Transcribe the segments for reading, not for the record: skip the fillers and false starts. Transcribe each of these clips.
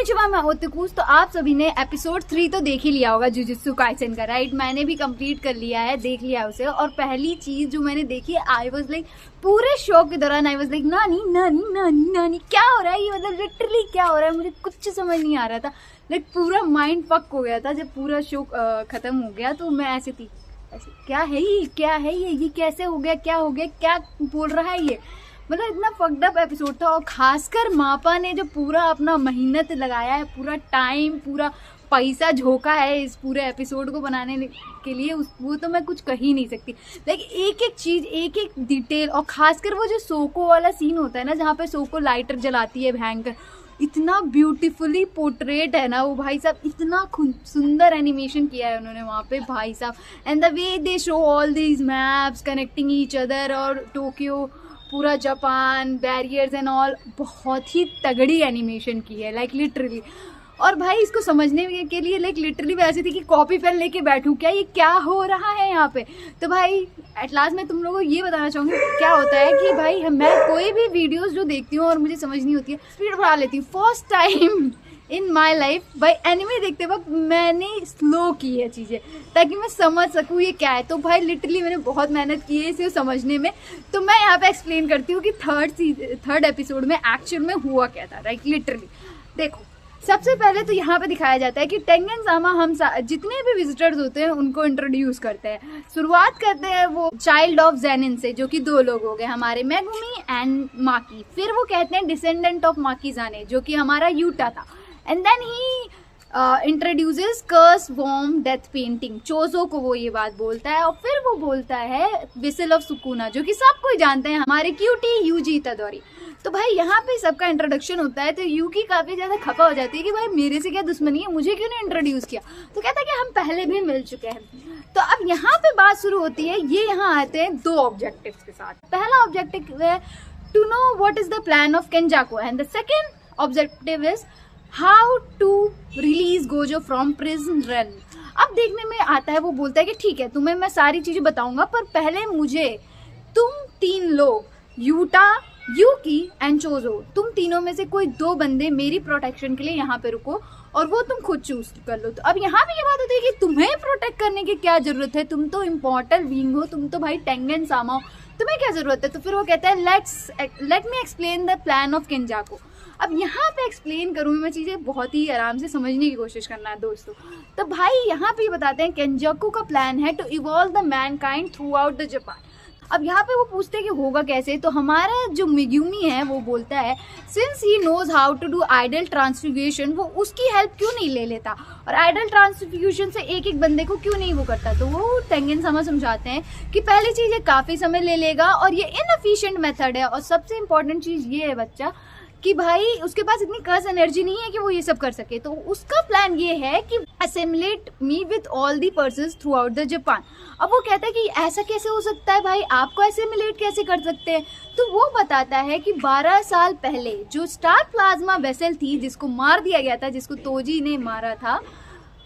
Konnichiwa, मैं ओताकुस। तो आप सभी ने एपिसोड 3 तो देख ही लिया होगा जुजुत्सु काइसेन का, राइट? मैंने भी कंप्लीट कर लिया है, देख लिया उसे। और पहली चीज जो मैंने देखी, आई वाज लाइक, पूरे शो के दौरान आई वाज लाइक, नानी नानी नानी नानी, क्या हो रहा है ये? मतलब लिटरली क्या हो रहा है, मुझे कुछ समझ नहीं आ रहा था। लाइक पूरा माइंड पक हो गया था जब पूरा शो खत्म हो गया। तो मैं ऐसे थी, ऐसे क्या है ये, क्या है ये कैसे हो गया, क्या हो गया, क्या बोल रहा है ये? मतलब इतना फक्ड अप एपिसोड था। और खासकर मापा ने जो पूरा अपना मेहनत लगाया है, पूरा टाइम, पूरा पैसा झोंका है इस पूरे एपिसोड को बनाने के लिए, वो तो मैं कुछ कह ही नहीं सकती। लाइक एक एक चीज, एक एक डिटेल, और खासकर वो जो सोको वाला सीन होता है ना, जहाँ पे सोको लाइटर जलाती है भयंकर, इतना ब्यूटीफुली पोर्ट्रेट है ना वो, भाई साहब। इतना सुंदर एनिमेशन किया है उन्होंने वहाँ पे, भाई साहब। And the way they show all these maps connecting each other, और टोक्यो, पूरा जापान, बैरियर्स एंड ऑल, बहुत ही तगड़ी एनिमेशन की है, लाइक लिटरली। और भाई इसको समझने के लिए लाइक लिटरली वैसे थी कि कॉपी पेन लेके बैठूं, क्या ये क्या हो रहा है यहाँ पे। तो भाई एट लास्ट मैं तुम लोगों को ये बताना चाहूँगी, क्या होता है कि भाई मैं कोई भी वीडियोस जो देखती हूँ और मुझे समझ नहीं होती है, स्पीड बढ़ा लेती हूँ। First time in my life भाई एनिमे देखते वक्त मैंने स्लो की है चीज़ें, ताकि मैं समझ सकूँ ये क्या है। तो भाई लिटरली मैंने बहुत मेहनत की है इसे समझने में। तो मैं यहाँ पे एक्सप्लेन करती हूँ कि थर्ड एपिसोड में एक्चुअल में हुआ क्या था, राइट? लिटरली देखो, सबसे पहले तो यहाँ पे दिखाया जाता है कि टेंगन सामा हम जितने भी विजिटर्स होते हैं उनको इंट्रोड्यूस करते हैं। शुरुआत करते हैं वो चाइल्ड ऑफ जेनिन से, जो कि 2 लोग हो गए, हमारे मेगुमी एंड माकी। फिर वो कहते हैं डिसेंडेंट ऑफ माकीजाने, जो कि हमारा यूटा था। And then he introduces curse वॉर्म डेथ पेंटिंग, चोजो को वो ये बात बोलता है। और फिर वो बोलता है विसल ऑफ सुकुना, जो कि सब कोई जानते हैं, हमारे क्यूटी यूजी इतादोरी। तो भाई यहाँ पे सबका इंट्रोडक्शन होता है। तो यूकी काफी ज्यादा खपा हो जाती है कि भाई मेरे से क्या दुश्मनी है, मुझे क्यों नहीं इंट्रोड्यूस किया। तो कहता है कि हम पहले भी मिल चुके हैं। तो अब यहाँ पे बात शुरू होती है, ये यहाँ आते हैं 2 ऑब्जेक्टिव्स के साथ। पहला ऑब्जेक्टिव है to know what is the plan of Kenjaku, and the second objective is how to release Gojo from prison realm. अब देखने में आता है, वो बोलता है कि ठीक है, तुम्हें मैं सारी चीजें बताऊंगा, पर पहले मुझे तुम 3 लोग, यूटा, यूकी एंड चोजो, तुम तीनों में से कोई 2 बंदे मेरी प्रोटेक्शन के लिए यहाँ पे रुको, और वो तुम खुद चूज कर लो। तो अब यहाँ पे ये बात होती है कि तुम्हें प्रोटेक्ट करने की क्या जरूरत है, तुम तो इम्पोर्टल बीइंग हो, तुम तो भाई टेंगन सामा हो, तुम्हें क्या जरूरत है। तो फिर वो कहता है let me explain the plan of Kenjaku. अब यहाँ पे एक्सप्लेन करूँ मैं चीज़ें, बहुत ही आराम से समझने की कोशिश करना है दोस्तों। तो भाई यहाँ पे बताते हैं केंजाको का प्लान है to evolve the mankind throughout the Japan. अब यहाँ पे वो पूछते हैं कि होगा कैसे। तो हमारा जो मेगुमी है वो बोलता है since he knows how to do idle transfiguration, वो उसकी हेल्प क्यों नहीं ले लेता, और आइडल ट्रांसफिग्यूशन से एक एक बंदे को क्यों नहीं वो करता। तो वो टेंगन सामा समझाते हैं कि पहली चीज़ ये काफ़ी समय ले लेगा और ये इनएफिशिएंट मेथड है, और सबसे इंपॉर्टेंट चीज़ ये है बच्चा कि भाई उसके पास इतनी कर्स एनर्जी नहीं है कि वो ये सब कर सके। तो उसका प्लान ये है कि assimilate me with all the persons throughout the Japan. अब वो कहता है कि ऐसा कैसे हो सकता है भाई, आपको असेमिलेट कैसे कर सकते हैं। तो वो बताता है कि 12 साल पहले जो स्टार प्लाज्मा वेसल थी, जिसको मार दिया गया था, जिसको तोजी ने मारा था,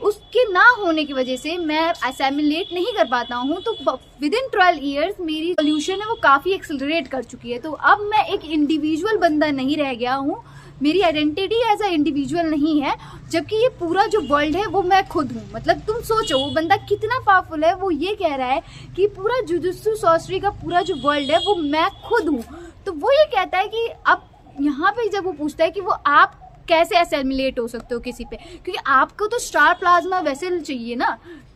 उसके ना होने की वजह से मैं असेमिलेट नहीं कर पाता हूँ। तो विद इन 12 ईयर्स मेरी सोल्यूशन है वो काफ़ी एक्सेलरेट कर चुकी है। तो अब मैं एक इंडिविजुअल बंदा नहीं रह गया हूँ, मेरी आइडेंटिटी एज अ इंडिविजुअल नहीं है, जबकि ये पूरा जो वर्ल्ड है वो मैं खुद हूँ। मतलब तुम सोचो वो बंदा कितना पावरफुल है। वो ये कह रहा है कि पूरा जुजुत्सु सॉर्सरी का पूरा जो वर्ल्ड है वो मैं खुद हूँ। तो वो ये कहता है कि अब यहाँ पे जब वो पूछता है कि वो आप कैसे असेमिलेट हो सकते हो किसी पे, क्योंकि आपको तो स्टार प्लाज्मा वेसल चाहिए ना,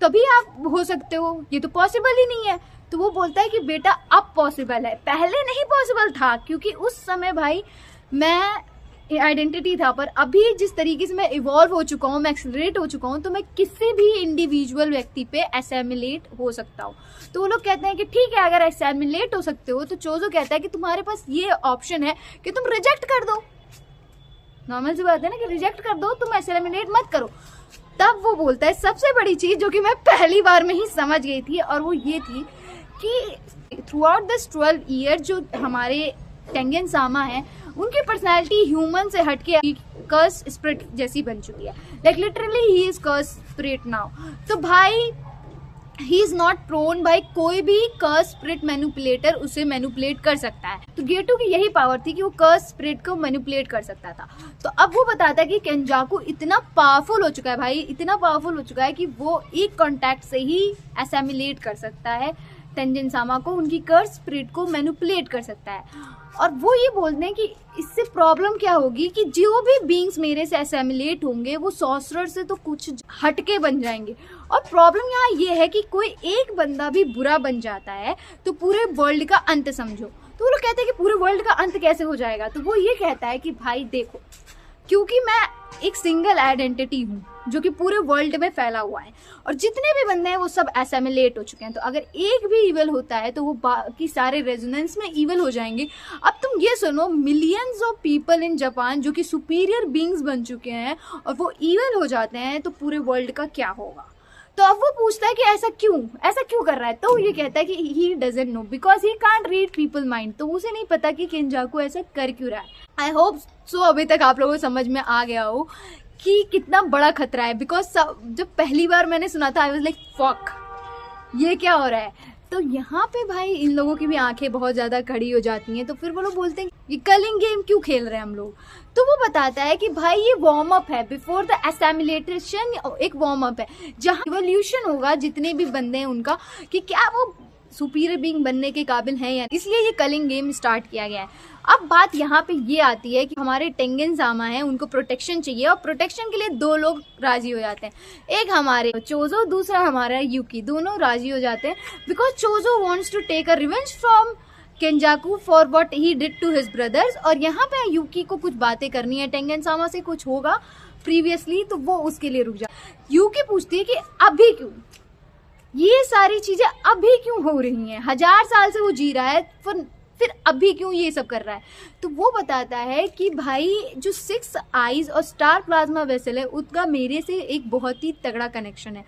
तभी आप हो सकते हो, ये तो पॉसिबल ही नहीं है। तो वो बोलता है कि बेटा अब पॉसिबल है, पहले नहीं पॉसिबल था, क्योंकि उस समय भाई मैं आइडेंटिटी था, पर अभी जिस तरीके से मैं इवॉल्व हो चुका हूँ, मैं एक्सेलरेट हो चुका हूँ, तो मैं किसी भी इंडिविजुअल व्यक्ति पे असेमिलेट हो सकता हूँ। तो वो लोग कहते हैं कि ठीक है, अगर असेमिलेट हो सकते हो, तो चोजो कहता है कि तुम्हारे पास ये ऑप्शन है कि तुम रिजेक्ट कर दो। नॉर्मल सी बात है ना कि रिजेक्ट कर दो, तुम असेमिलेट मत करो। तब वो बोलता है सबसे बड़ी चीज जो कि मैं पहली बार में ही समझ गई थी, और वो ये थी कि थ्रू आउट दिस 12 ईयर जो हमारे टेंगन सामा है, उनकी पर्सनैलिटी ह्यूमन से हटके कर्स स्पिरिट जैसी बन चुकी है। Like literally he is curse spirit now. तो भाई ही इज नॉट प्रोन, भाई कोई भी कर्स स्पिरिट मैनिपुलेटर उसे मैनिपुलेट कर सकता है। तो गेटो की यही पावर थी कि वो कर्स स्पिरिट को मैनिपुलेट कर सकता था। तो अब वो बताता है कि केंजाकू इतना पावरफुल हो चुका है भाई, इतना पावरफुल हो चुका है कि वो एक कॉन्टैक्ट से ही एसेमिलेट कर सकता है तेंजिन सामा को, उनकी कर्स स्पिरिट को मैनिपुलेट कर सकता है। और वो ये बोलते हैं कि इससे प्रॉब्लम क्या होगी कि जो भी बीइंग्स मेरे से एसेमिलेट होंगे वो सॉर्सरर से तो कुछ हटके बन जाएंगे। और प्रॉब्लम यहाँ ये है कि कोई एक बंदा भी बुरा बन जाता है तो पूरे वर्ल्ड का अंत समझो। तो वो लोग कहते हैं कि पूरे वर्ल्ड का अंत कैसे हो जाएगा। तो वो ये कहता है कि भाई देखो, क्योंकि मैं एक सिंगल आइडेंटिटी हूँ जो कि पूरे वर्ल्ड में फैला हुआ है और जितने भी बंदे हैं वो सब एसेमिलेट हो चुके हैं। तो अगर एक भी इवल होता है तो वो बाकी सारे रेजोनेंस में इवल हो जाएंगे। अब तुम ये सुनो, millions of people in Japan जो कि सुपीरियर बीइंग्स बन चुके हैं और वो इवल हो जाते हैं तो पूरे वर्ल्ड का क्या होगा। तो अब वो पूछता है कि ऐसा क्यों कर रहा है। तो ये कहता है कि he doesn't know because he can't read people mind. तो उसे नहीं पता कि केंजाकू ऐसा कर क्यों रहा है। आई होप सो अभी तक आप लोगों को समझ में आ गया हो कि कितना बड़ा खतरा है। बिकॉज जब पहली बार मैंने सुना था आई वाज लाइक फक, ये क्या हो रहा है। तो यहाँ पे भाई इन लोगों की भी आंखें बहुत ज़्यादा खड़ी हो जाती हैं। तो फिर वो लोग बोलते हैं ये कलिंग गेम क्यों खेल रहे हैं हम लोग। तो वो बताता है कि भाई ये वार्म अप है बिफोर द एसेमिलेशन, एक वार्म अप है जहाँ इवोल्यूशन होगा जितने भी बंदे हैं उनका कि क्या वो सुपीरियर बीइंग बनने के काबिल हैं या, इसलिए ये कलिंग गेम स्टार्ट किया गया है। अब बात यहाँ पे ये आती है कि हमारे टेंगेन सामा है, उनको प्रोटेक्शन चाहिए और प्रोटेक्शन के लिए दो लोग राजी हो जाते हैं, एक हमारे चोजो, दूसरा हमारा यूकी। दोनों राजी हो जाते हैं because Choso wants to take a revenge from Kenjaku for what he did to his brothers. और यहाँ पे यूकी को कुछ बातें करनी है टेंगेन सामा से, कुछ होगा प्रीवियसली, तो वो उसके लिए रुक जाए। यूकी पूछती है कि अभी क्यों, ये सारी चीजें अभी क्यों हो रही हैं, 1000 साल से वो जी रहा है फिर अभी क्यों ये सब कर रहा है। तो वो बताता है कि भाई जो 6 आईज और स्टार प्लाज्मा वेसल है उसका मेरे से एक बहुत ही तगड़ा कनेक्शन है।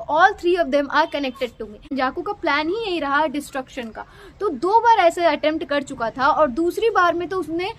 All 3 of them are connected to me. जाकू का प्लान ही यही रहा डिस्ट्रक्शन का। तो 2 बार ऐसे अटेम्प्ट कर चुका था और दूसरी बार में तो उसने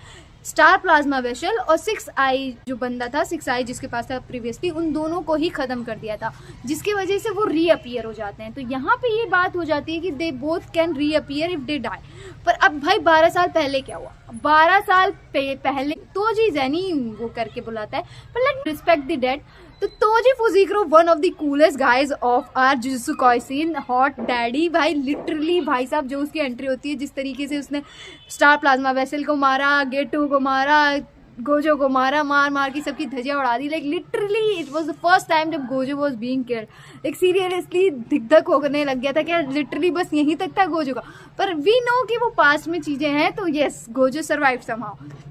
स्टार प्लाज्मा वेसल और 6 आई जो बंदा था, 6 आई जिसके पास था प्रीवियसली, उन दोनों को ही खत्म कर दिया था, जिसकी वजह से वो रीअपियर हो जाते हैं। तो यहाँ पे ये बात हो जाती है कि they both can reappear if they die. पर अब भाई 12 साल पहले क्या हुआ, 12 साल पहले तोजी ज़ेनी वो करके बुलाता है, पर लेट रिस्पेक्ट द डेड। तो Toji Fushiguro one of the coolest guys of our Jujutsu Kaisen, hot daddy भाई, लिटरली भाई साहब जो उसकी एंट्री होती है, जिस तरीके से उसने स्टार प्लाज्मा वेसल को मारा, गेटो को मारा, गोजो को मारा, मार के सबकी धजिया उड़ा दी। Like literally it was the first time जब Gojo was being killed. Like seriously धिक धक होने लग गया था कि लिटरली बस यहीं तक था गोजो का। पर वी नो कि वो पास्ट में चीजें हैं, तो यस गोजो सर्वाइव समहाउ।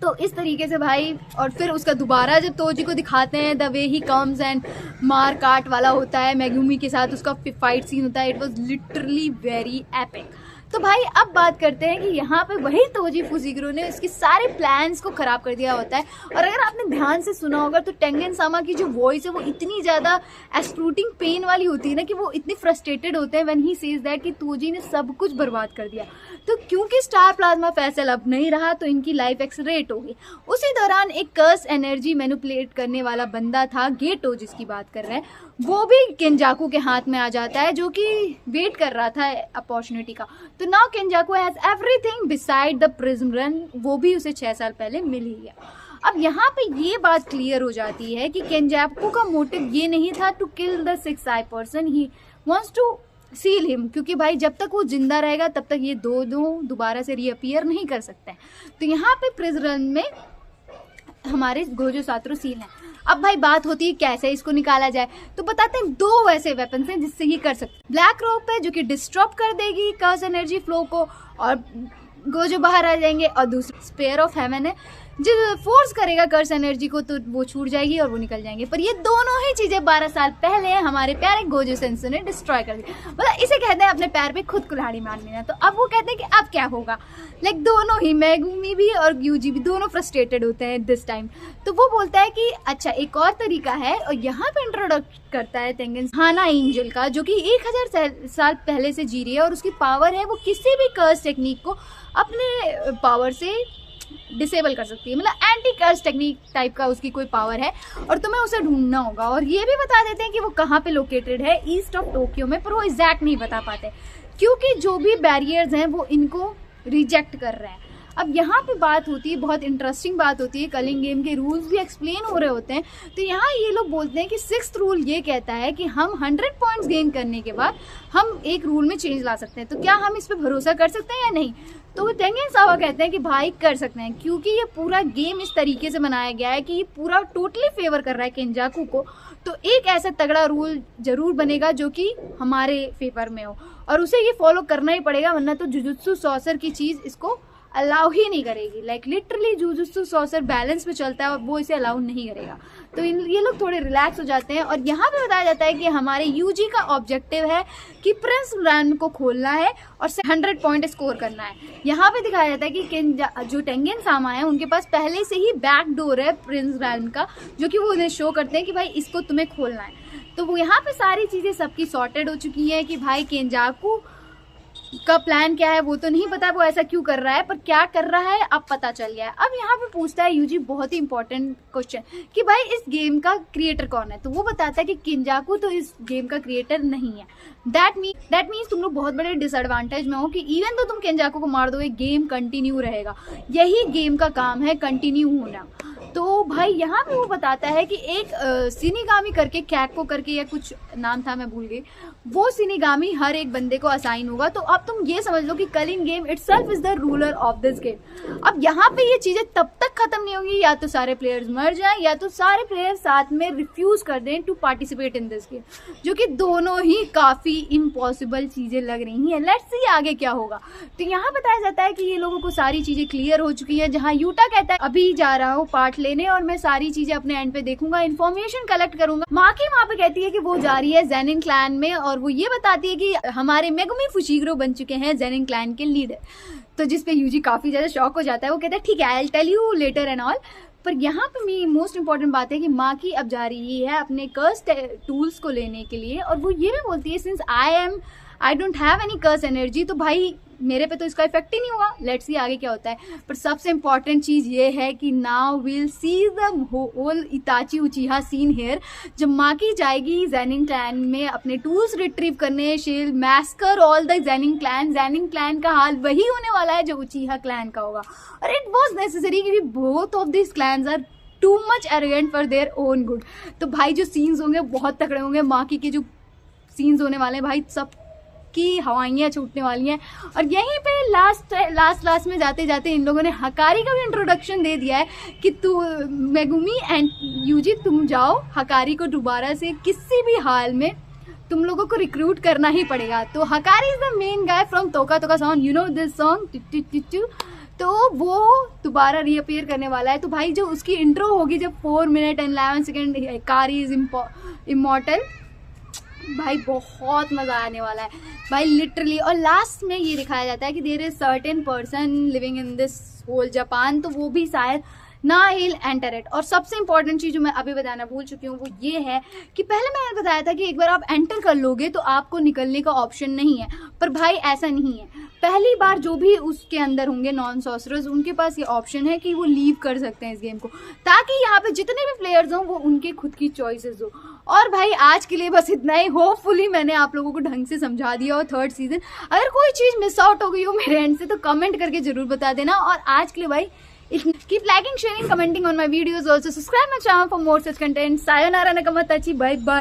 तो इस तरीके से भाई, और फिर उसका दोबारा जब तोजी को दिखाते हैं the way he comes and मार काट वाला होता है मेगुमी के साथ, उसका फाइट सीन होता है, it was literally very epic. तो भाई अब बात करते हैं कि यहाँ पे वही तोजी फुजीक्रो ने इसके सारे प्लान्स को खराब कर दिया होता है। और अगर आपने ध्यान से सुना होगा तो टेंगेन सामा की जो वॉइस है वो इतनी ज़्यादा एक्सक्रूटिंग पेन वाली होती है ना कि वो इतनी फ्रस्ट्रेटेड होते हैं व्हेन ही सेज दैट कि तोजी ने सब कुछ बर्बाद कर दिया। तो क्योंकि स्टार प्लाज्मा फैसल अब नहीं रहा तो इनकी लाइफ एक्सलरेट हो गई। उसी दौरान एक कर्स एनर्जी मैनिपुलेट करने वाला बंदा था गेटो, जिसकी बात कर रहे हैं, वो भी केंजाकू के हाथ में आ जाता है, जो कि वेट कर रहा था अपॉर्चुनिटी का। तो now Kenjaku has everything besides the prison realm, वो भी उसे 6 साल पहले मिल ही गया। अब यहाँ पे ये बात क्लियर हो जाती है कि केंजाकू का मोटिव ये नहीं था to kill the 6 eye person, he wants to seal him, क्योंकि भाई जब तक वो जिंदा रहेगा तब तक ये दोबारा से रीअपियर नहीं कर सकते हैं। तो यहाँ पे प्रिज्म रन में हमारे गोजो सातोरू सील हैं। अब भाई बात होती है कैसे इसको निकाला जाए, तो बताते हैं 2 वैसे वेपन्स हैं जिससे ये कर सकते हैं। ब्लैक रोप है जो कि डिस्टर्ब कर देगी कर्स एनर्जी फ्लो को और गोजो बाहर आ जाएंगे, और दूसरा स्पेयर ऑफ हेवन है जो फोर्स करेगा कर्स एनर्जी को, तो वो छूट जाएगी और वो निकल जाएंगे। पर ये दोनों ही चीजें 12 साल पहले हमारे प्यारे गोजो सेंसो ने डिस्ट्रॉय कर दी। मतलब इसे कहते हैं अपने पैर पे खुद कुल्हाड़ी मार लेना। तो अब वो कहते हैं कि अब क्या होगा। लाइक दोनों ही, मेगुमी भी और यूजी भी, दोनों फ्रस्ट्रेटेड होते हैं दिस टाइम। तो वो बोलता है कि अच्छा एक और तरीका है, और यहाँ पे इंट्रोडक्ट करता है तेंगेन हाना एंजल का, जो कि 1000 साल पहले से जी रही है और उसकी पावर है वो किसी भी कर्स टेक्निक को अपने पावर से डिसेबल कर सकती है। मतलब एंटी कर्स टेक्निक टाइप का उसकी कोई पावर है और तुम्हें उसे ढूंढना होगा। और ये भी बता देते हैं कि वो कहाँ पे लोकेटेड है, ईस्ट ऑफ टोक्यो में, पर वो एग्जैक्ट नहीं बता पाते क्योंकि जो भी बैरियर्स हैं वो इनको रिजेक्ट कर रहे हैं। अब यहाँ पे बात होती है, बहुत इंटरेस्टिंग बात होती है, कलिंग गेम के रूल्स भी एक्सप्लेन हो रहे होते हैं। तो यहाँ ये लोग बोलते हैं कि 6th रूल ये कहता है कि हम 100 पॉइंट्स गेन करने के बाद हम एक रूल में चेंज ला सकते हैं। तो क्या हम इस पर भरोसा कर सकते हैं या नहीं? तो टेंगेन सावा कहते हैं कि भाई कर सकते हैं, क्योंकि ये पूरा गेम इस तरीके से बनाया गया है कि ये पूरा टोटली फेवर कर रहा है केंजाकू को। तो एक ऐसा तगड़ा रूल जरूर बनेगा जो कि हमारे फेवर में हो, और उसे ये फॉलो करना ही पड़ेगा, वरना तो जुजुत्सु सॉर्सर की चीज़ इसको अलाउ ही नहीं करेगी। Like literally jujutsu sorcerer balance में चलता है और वो इसे अलाउ नहीं करेगा। तो ये लोग थोड़े रिलैक्स हो जाते हैं। और यहाँ पे बताया जाता है कि हमारे यूजी का ऑब्जेक्टिव है कि प्रिंस रैन को खोलना है और 100 पॉइंट स्कोर करना है। यहाँ पे दिखाया जाता है कि जो टेंगेन सामा है उनके पास पहले से ही बैक डोर है प्रिंस रैन का, जो कि वो उन्हें शो करते हैं कि भाई इसको तुम्हें खोलना है। तो वो यहाँ पे सारी चीज़ें सबकी सॉर्टेड हो चुकी हैं कि भाई केंजाकू का प्लान क्या है वो तो नहीं पता, वो ऐसा क्यों कर रहा है, पर क्या कर रहा है अब पता चल गया है। अब यहाँ पे पूछता है यूजी बहुत ही इंपॉर्टेंट क्वेश्चन कि भाई इस गेम का क्रिएटर कौन है? तो वो बताता है कि केंजाकू तो इस गेम का क्रिएटर नहीं है। दैट मीन्स तुम लोग बहुत बड़े डिसएडवांटेज में हो कि इवन तो तुम केंजाकू को मार दोगे, गेम कंटिन्यू रहेगा। यही गेम का काम है, कंटिन्यू होना। तो भाई यहाँ पे वो बताता है कि एक सिनिगामी करके, कैको करके या कुछ नाम था मैं भूल गई, वो सिनिगामी हर एक बंदे को असाइन होगा। तो अब तुम ये समझ लो कि culling game itself is the ruler of this game. अब यहाँ पे ये चीजें तब तक खत्म नहीं होंगी या तो सारे प्लेयर्स मर जाएं या तो सारे प्लेयर्स साथ में रिफ्यूज कर दें to participate in this game, जो कि दोनों ही काफी इम्पॉसिबल चीजें लग रही हैं। लेट्स सी आगे क्या होगा। तो यहाँ बताया जाता है कि ये लोगों को सारी चीजें क्लियर हो चुकी है। जहाँ यूटा कहता है अभी जा रहा हूँ पार्ट लेने और मैं सारी चीजें अपने एंड पे देखूंगा, इन्फॉर्मेशन कलेक्ट करूंगा। माकी वहां पे कहती है कि वो जा रही है जेनिन क्लैन में और वो ये बताती है कि हमारे मेगुमी फुशिगिरो बन चुके हैं जेनिन क्लैन के लीडर। तो जिसपे यूजी काफी ज्यादा शॉक हो जाता है। वो कहता है ठीक है, I will tell you later and all. पर यहाँ पे मोस्ट इंपॉर्टेंट बात है कि माकी अब जा रही है अपने कर्स टूल्स को लेने के लिए, और वो ये भी बोलती है since I don't have any curse energy, तो भाई मेरे पे तो इसका इफेक्ट ही नहीं हुआ। लेट्स सी आगे क्या होता है। पर सबसे इम्पॉर्टेंट चीज ये है कि now will see the whole Itachi Uchiha scene here. जब माकी जाएगी जेनिन क्लैन में अपने टूल्स रिट्रीव करने, she will massacre all the Zenin clan. Zenin clan का हाल वही होने वाला है जो उचिहा क्लैन का होगा। और इट वॉज नेसेसरी क्योंकि both of this clans are too much arrogant for their own good. तो भाई जो सीन्स होंगे बहुत तगड़े होंगे। माकी के जो सीन्स होने वाले हैं भाई सब की हवाइयाँ छूटने वाली हैं। और यहीं पे लास्ट में जाते जाते इन लोगों ने हकारी का भी इंट्रोडक्शन दे दिया है कि तू मेगुमी एंड यूजी तुम जाओ, हकारी को दोबारा से किसी भी हाल में तुम लोगों को रिक्रूट करना ही पड़ेगा। तो Hakari is the main guy from Tuca Donka song, you know this song. तो वो दोबारा रीअपियर करने वाला है। तो भाई जो उसकी इंट्रो होगी जब 4 minute and 11 second हकारी is immortal, भाई बहुत मजा आने वाला है भाई लिटरली। और लास्ट में ये दिखाया जाता है कि there is certain person living in this whole Japan, तो वो भी शायद ना हिल एंटर इट। और सबसे इंपॉर्टेंट चीज जो मैं अभी बताना भूल चुकी हूँ वो ये है कि पहले मैंने बताया था कि एक बार आप एंटर कर लोगे तो आपको निकलने का ऑप्शन नहीं है, पर भाई ऐसा नहीं है। पहली बार जो भी उसके अंदर होंगे नॉन सॉर्सरर्स, उनके पास ये ऑप्शन है कि वो लीव कर सकते हैं इस गेम को, ताकि यहाँ पे जितने भी प्लेयर्स हों वो उनके खुद की चॉइसेस हो। और भाई आज के लिए बस इतना ही। होपफुली मैंने आप लोगों को ढंग से समझा दिया हो 3rd सीजन। अगर कोई चीज़ मिस आउट हो गई हो मेरे एंड से तो कमेंट करके जरूर बता देना। और आज के लिए भाई keep liking, sharing, commenting on my videos. Also subscribe my channel for more such content. Sayonara nakamatachi. Bye bye.